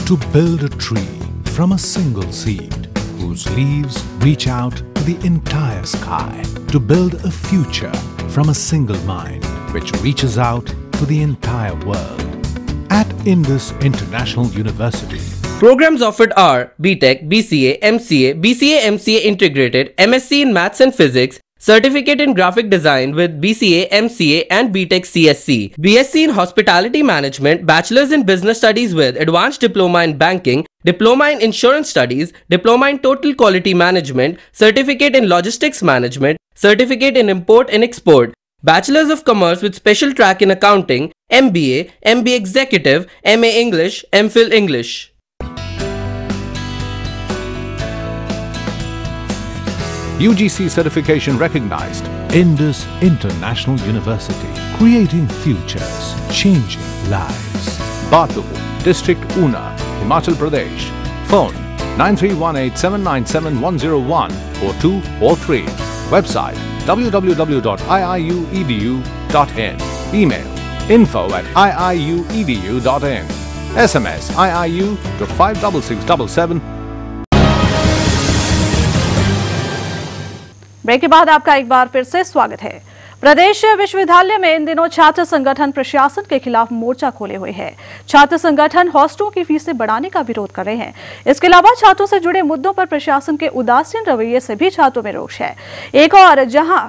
to build a tree from a single seed whose leaves reach out to the entire sky, to build a future from a single mind which reaches out to the entire world. At Indus International University, programs offered are BTech, BCA, MCA, BCA MCA Integrated, MSc in Maths and Physics, Certificate in Graphic Design with BCA, MCA and BTech CSC, BSc in Hospitality Management, Bachelor's in Business Studies with Advanced Diploma in Banking, Diploma in Insurance Studies, Diploma in Total Quality Management, Certificate in Logistics Management, Certificate in Import and Export, Bachelor's of Commerce with Special Track in Accounting, MBA, MBA Executive, MA English, MPhil English. UGC certification recognized. Indus International University, creating futures, changing lives. Batu, District Una, Himachal Pradesh. Phone 9318797101 or 2 or 3. Website www.iiuedu.in. Email info@iiuedu.in. SMS IIU to 56677. Break के बाद आपका एक बार फिर से स्वागत है। प्रदेश विश्वविद्यालय में इन दिनों छात्र संगठन प्रशासन के खिलाफ मोर्चा खोले हुए हैं। छात्र संगठन हॉस्टलों की फीसें बढ़ाने का विरोध कर रहे हैं। इसके अलावा छात्रों से जुड़े मुद्दों पर प्रशासन के उदासीन रवैये से भी छात्रों में रोष है। एक और जहां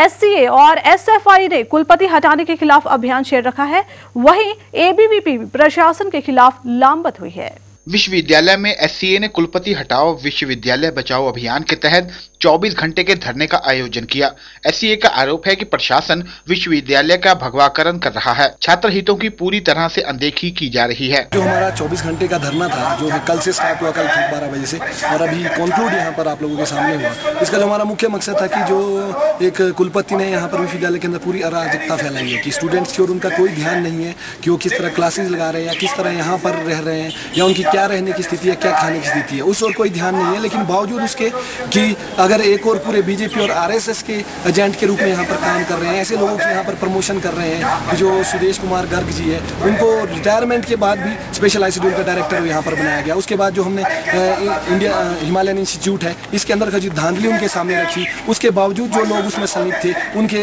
SCA और SFI ने कुलपति हटाने के खिलाफ अभियान छेड़ रखा है, वहीं ABVP प्रशासन के खिलाफ लामबंद हुई है। विश्वविद्यालय में SCA ने कुलपति हटाओ विश्वविद्यालय बचाओ अभियान के तहत 24 घंटे के धरने का आयोजन किया। SCA का आरोप है कि प्रशासन विश्वविद्यालय का भगवाकरण कर रहा है, छात्र हितों की पूरी तरह से अनदेखी की जा रही है। जो हमारा 24 घंटे का धरना था, जो कल से स्टार्ट हुआ, कल ठीक 12 बजे से, और अभी कंक्लूड यहाँ पर आप लोगों के सामने हुआ। इसका जो हमारा मुख्य मकसद था कि जो एक कुलपति ने यहाँ पर विश्वविद्यालय के अंदर पूरी अराजकता फैलाई है कि स्टूडेंट्स की ओर उनका कोई ध्यान नहीं है कि वो किस तरह क्लासेज लगा रहे हैं या किस तरह यहाँ पर रह रहे हैं या उनकी क्या रहने की स्थिति है, क्या खाने की स्थिति है, उस ओर कोई ध्यान नहीं है। लेकिन बावजूद उसके कि अगर एक और पूरे बीजेपी और RSS के एजेंट के रूप में यहाँ पर काम कर रहे हैं, ऐसे लोगों की यहाँ पर प्रमोशन कर रहे हैं कि जो सुदेश कुमार गर्ग जी है, उनको रिटायरमेंट के बाद भी स्पेशल ICDU का डायरेक्टर यहाँ पर बनाया गया। उसके बाद जो हमने इंडिया हिमालयन इंस्टीट्यूट है, इसके अंदर का जो धांधली उनके सामने रखी, उसके बावजूद जो लोग उसमें संलिप्त थे, उनके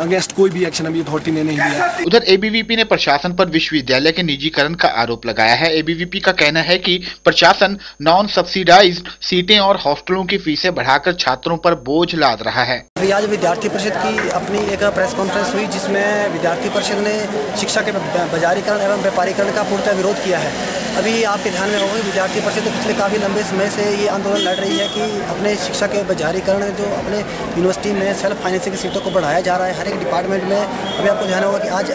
अगेंस्ट कोई भी एक्शन अभी अथॉरिटी ने नहीं लिया। उधर ABVP ने प्रशासन पर विश्वविद्यालय के निजीकरण का आरोप लगाया है। ABVP का कहना है कि प्रशासन नॉन सब्सिडाइज्ड सीटें और हॉस्टलों की फीसें बढ़ाकर छात्रों पर बोझ लाद रहा है। आज विद्यार्थी परिषद की अपनी एक प्रेस कॉन्फ्रेंस हुई, जिसमें विद्यार्थी परिषद ने शिक्षा के बाजारीकरण एवं व्यापारीकरण का पूर्णतः विरोध किया है। अभी आपके ध्यान में होगा विद्यार्थी परिषद पिछले काफ़ी लंबे समय से ये आंदोलन लड़ रही है कि अपने शिक्षा के बाजारीकरण, जो अपने यूनिवर्सिटी में सेल्फ फाइनेंसिंग की सीटों को बढ़ाया जा रहा है हर एक डिपार्टमेंट में। अभी आपको ध्यान होगा कि आज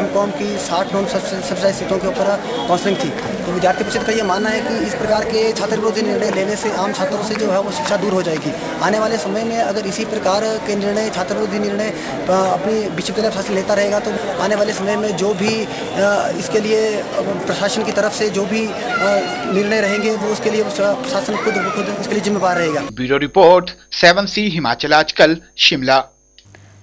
MCOM की 60 नॉन सब्सिडाइज सीटों के ऊपर काउंसलिंग थी। तो विद्यार्थी परिषद का ये मानना है कि इस प्रकार के छात्र विरोधी निर्णय लेने से आम छात्रों से जो है वो शिक्षा दूर हो जाएगी। आने वाले समय में अगर इसी प्रकार के निर्णय, छात्र विरोधी निर्णय अपनी विश्वविद्यालय प्रशासन लेता रहेगा, तो आने वाले समय में जो भी इसके लिए प्रशासन की तरफ से जो भी निर्णय रहेंगे, वो उसके लिए प्रशासन खुद उसके लिए जिम्मेदार रहेगा। ब्यूरो रिपोर्ट 7C हिमाचल आजकल, शिमला।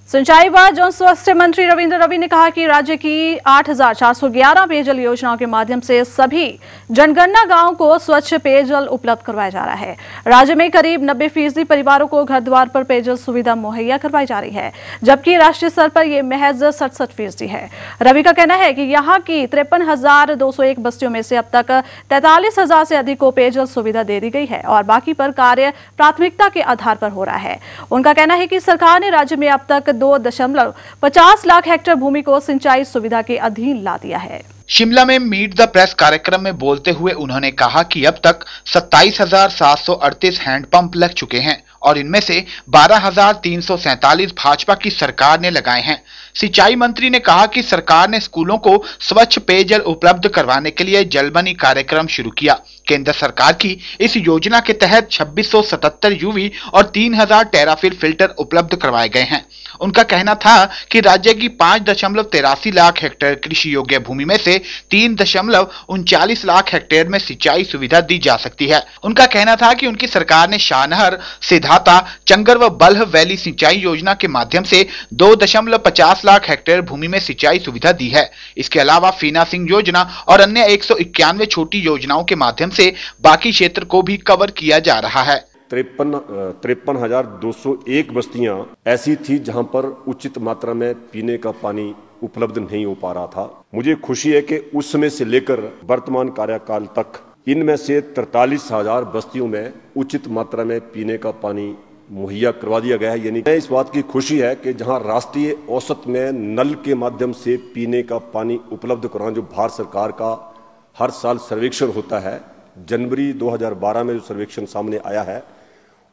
सिंचाई व जन स्वास्थ्य मंत्री रविंद्र रवि ने कहा कि राज्य की 8,411 पेयजल योजनाओं के माध्यम से सभी जनगणना गांवों को स्वच्छ पेयजल उपलब्ध करवाया जा रहा है। राज्य में करीब 90% परिवारों को घर द्वार पर पेयजल सुविधा मुहैया करवाई जा रही है, जबकि राष्ट्रीय स्तर पर यह महज 67% है। रवि का कहना है कि यहाँ की 53,201 बस्तियों में से अब तक 43,000 से अधिक को पेयजल सुविधा दे दी गई है और बाकी पर कार्य प्राथमिकता के आधार पर हो रहा है। उनका कहना है कि सरकार ने राज्य में अब तक 2.50 लाख हेक्टेयर भूमि को सिंचाई सुविधा के अधीन ला दिया है। शिमला में मीट द प्रेस कार्यक्रम में बोलते हुए उन्होंने कहा कि अब तक 27,738 हैंडपंप लग चुके हैं और इनमें से 12,347 भाजपा की सरकार ने लगाए हैं। सिंचाई मंत्री ने कहा कि सरकार ने स्कूलों को स्वच्छ पेयजल उपलब्ध करवाने के लिए जलमनी कार्यक्रम शुरू किया। केंद्र सरकार की इस योजना के तहत 2677 यूवी और 3000 टेराफिल फिल्टर उपलब्ध करवाए गए हैं। उनका कहना था कि राज्य की 5.83 लाख हेक्टेयर कृषि योग्य भूमि में से 3.39 लाख हेक्टेयर में सिंचाई सुविधा दी जा सकती है। उनका कहना था कि उनकी सरकार ने शाहनहर, सिधाता, चंगर व बल्ह वैली सिंचाई योजना के माध्यम से 2.50 50 लाख हेक्टेयर भूमि में सिंचाई सुविधा दी है। इसके अलावा फीना सिंह योजना और अन्य 191 छोटी योजनाओं के माध्यम से बाकी क्षेत्र को भी कवर किया जा रहा है। 53,201 बस्तियां ऐसी थी जहां पर उचित मात्रा में पीने का पानी उपलब्ध नहीं हो पा रहा था। मुझे खुशी है कि उस समय से लेकर वर्तमान कार्यकाल तक इनमें से 43,000 बस्तियों में उचित मात्रा में पीने का पानी मुहैया करवा दिया गया है। यानी इस बात की खुशी है कि जहां राष्ट्रीय औसत में नल के माध्यम से पीने का पानी उपलब्ध कराना, जो भारत सरकार का हर साल सर्वेक्षण होता है, जनवरी 2012 में जो सर्वेक्षण सामने आया है,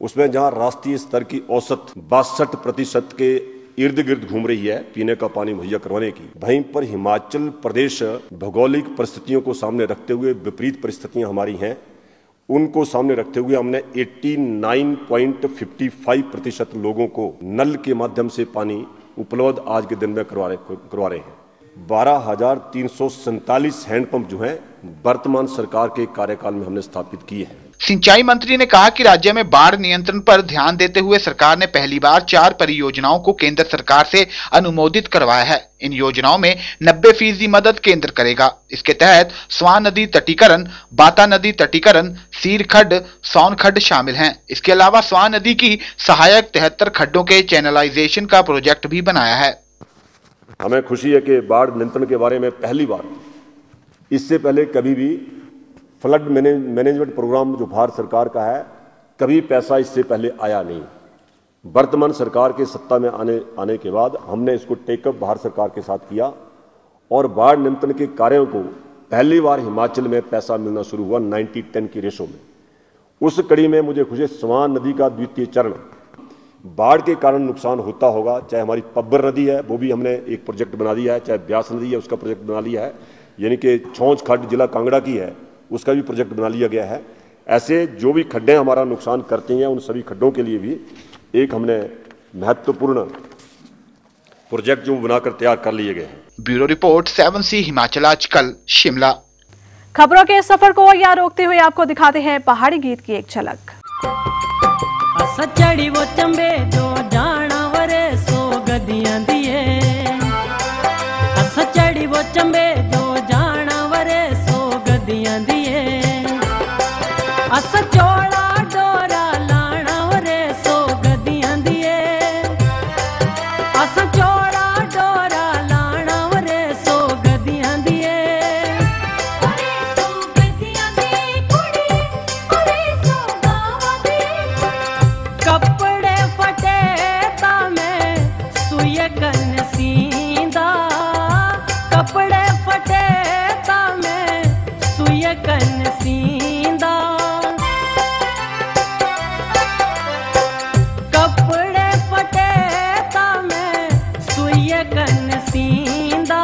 उसमें जहां राष्ट्रीय स्तर की औसत 62% के इर्द गिर्द घूम रही है पीने का पानी मुहैया करवाने की, वहीं पर हिमाचल प्रदेश भौगोलिक परिस्थितियों को सामने रखते हुए, विपरीत परिस्थितियां हमारी हैं, उनको सामने रखते हुए हमने 89.55% लोगों को नल के माध्यम से पानी उपलब्ध आज के दिन में करवा रहे हैं। 12,347 हैंडपंप जो हैं वर्तमान सरकार के कार्यकाल में हमने स्थापित किए हैं। सिंचाई मंत्री ने कहा कि राज्य में बाढ़ नियंत्रण पर ध्यान देते हुए सरकार ने पहली बार 4 परियोजनाओं को केंद्र सरकार से अनुमोदित करवाया है। इन योजनाओं में 90% मदद केंद्र करेगा। इसके तहत स्वां नदी तटीकरण, बाता नदी तटीकरण, सीर खड्ड, सौन खड्ड शामिल हैं। इसके अलावा स्वां नदी की सहायक 73 खड्डों के चैनलाइजेशन का प्रोजेक्ट भी बनाया है। हमें खुशी है कि बाढ़ नियंत्रण के बारे में पहली बार, इससे पहले कभी भी फ्लड मैनेजमेंट प्रोग्राम जो भारत सरकार का है, कभी पैसा इससे पहले आया नहीं। वर्तमान सरकार के सत्ता में आने के बाद हमने इसको टेकअप भारत सरकार के साथ किया और बाढ़ नियंत्रण के कार्यों को पहली बार हिमाचल में पैसा मिलना शुरू हुआ 90-10 की रेशो में। उस कड़ी में मुझे खुशी, स्वां नदी का द्वितीय चरण, बाढ़ के कारण नुकसान होता होगा, चाहे हमारी पब्बर नदी है वो भी हमने एक प्रोजेक्ट बना दिया है, चाहे ब्यास नदी है उसका प्रोजेक्ट बना लिया है, यानी कि छौंच खड्ड जिला कांगड़ा की है उसका भी प्रोजेक्ट बना लिया गया है। ऐसे जो भी खड्डे हमारा नुकसान करती हैं उन सभी खड्डों के लिए भी एक हमने महत्वपूर्ण प्रोजेक्ट जो बनाकर तैयार कर लिए गए हैं। ब्यूरो रिपोर्ट 7C हिमाचल आजकल, शिमला। खबरों के सफर को यहाँ रोकते हुए आपको दिखाते हैं पहाड़ी गीत की एक झलक। सचड़ी वो चंबे जो जाना वरे सो गदियां दिए, सचड़ी वो चंबे जो जाना वरे सो गदियां दिए, अस चोड़ा डोरा लाना वरे सो गदियां दिए, अस चोड़ा डोरा लाना वरे सो गदियां दिए, ओरे सो गदियां दी कुड़ी, ओरे सो गावा दी कपड़े फटे तामे सुई कन सींदा, कपड़े फटे तामे सुई कन सींदा, कपड़े फटे तामे सुई कन सींदा,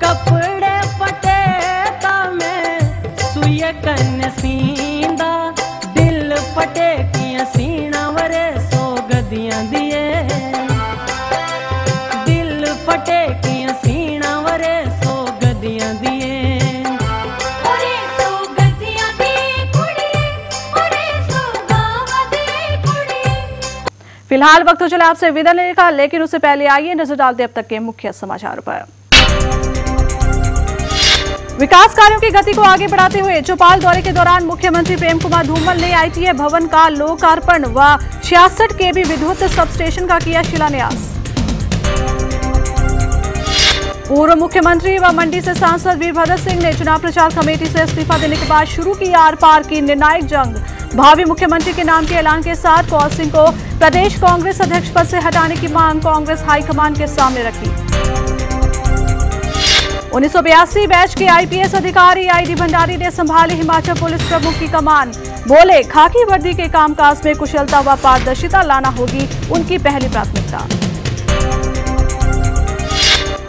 कपड़े फटे तामे सुई कन सींदा, दिल फटे किया सीना वरे सो गदियां दिए, दिल फटे किया सीना वरे सो गदियां दिए, ओरे सो गदियां दी कुड़ी, ओरे सो गावा दी कुड़ी। फिलहाल वक्त हो चला आपसे विदा लेने का, लेकिन उससे पहले आइए नजर डालते अब तक के मुख्य समाचारों पर। विकास कार्यों की गति को आगे बढ़ाते हुए चौपाल दौरे के दौरान मुख्यमंत्री प्रेम कुमार धूमल ने आईटीए भवन का लोकार्पण व 66 केवी विद्युत सबस्टेशन का किया शिलान्यास। पूर्व मुख्यमंत्री व मंडी से सांसद वीरभद्र सिंह ने चुनाव प्रचार कमेटी से इस्तीफा देने के बाद शुरू की आर पार की निर्णायक जंग। भावी मुख्यमंत्री के नाम के ऐलान के साथ कौल सिंह को प्रदेश कांग्रेस अध्यक्ष पद से हटाने की मांग कांग्रेस हाईकमान के सामने रखी। 1982 बैच के आईपीएस अधिकारी आईडी भंडारी ने संभाली हिमाचल पुलिस प्रमुख की कमान। बोले, खाकी वर्दी के कामकाज में कुशलता व पारदर्शिता लाना होगी उनकी पहली प्राथमिकता।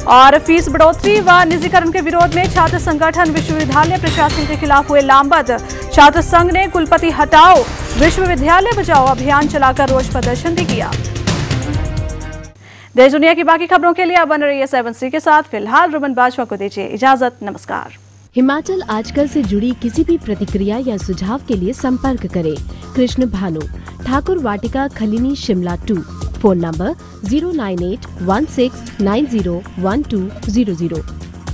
और फीस बढ़ोतरी व निजीकरण के विरोध में छात्र संगठन विश्वविद्यालय प्रशासन के खिलाफ हुए लामबंद। छात्र संघ ने कुलपति हटाओ विश्वविद्यालय बचाओ अभियान चलाकर रोष प्रदर्शन भी किया। देश दुनिया की बाकी खबरों के लिए आप बने रहिए 7C के साथ। फिलहाल रुमन बाजवा को दीजिए इजाजत। नमस्कार। हिमाचल आजकल से जुड़ी किसी भी प्रतिक्रिया या सुझाव के लिए संपर्क करें कृष्ण भानु, ठाकुर वाटिका, खलीनी, शिमला 2। Phone number 09816901200,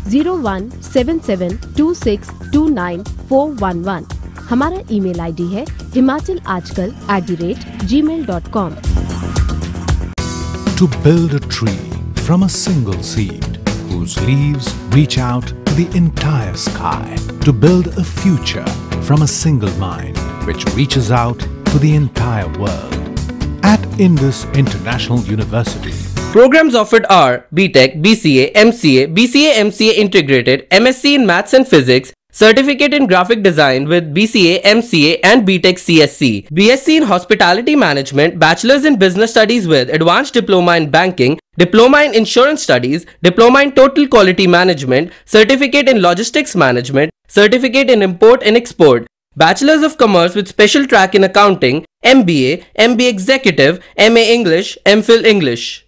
017726294111। हमारा ईमेल आईडी है himachalijkal@gmail.com। To build a tree from a single seed whose leaves reach out to the entire sky. To build a future from a single mind which reaches out to the entire world. At Indus International University, Programs offered are BTech, BCA, MCA, BCA MCA Integrated, MSc in Maths and Physics, Certificate in Graphic Design with BCA, MCA and BTech CSC, BSc in Hospitality Management, Bachelor's in Business Studies with Advanced Diploma in Banking, Diploma in Insurance Studies, Diploma in Total Quality Management, Certificate in Logistics Management, Certificate in Import and Export, Bachelor's of Commerce with Special Track in Accounting, MBA, MBA Executive, MA English, MPhil English.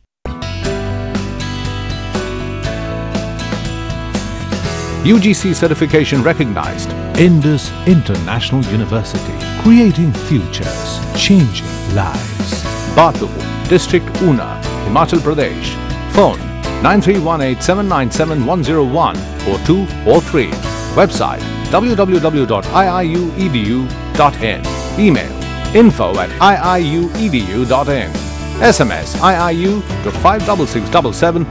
UGC certification recognized. Indus International University, creating futures, changing lives. Batu, District Una, Himachal Pradesh. Phone 9318797101 or 2 or 3. Website www.iiuedu.in. Email info@iiuedu.in. SMS IIU to 56677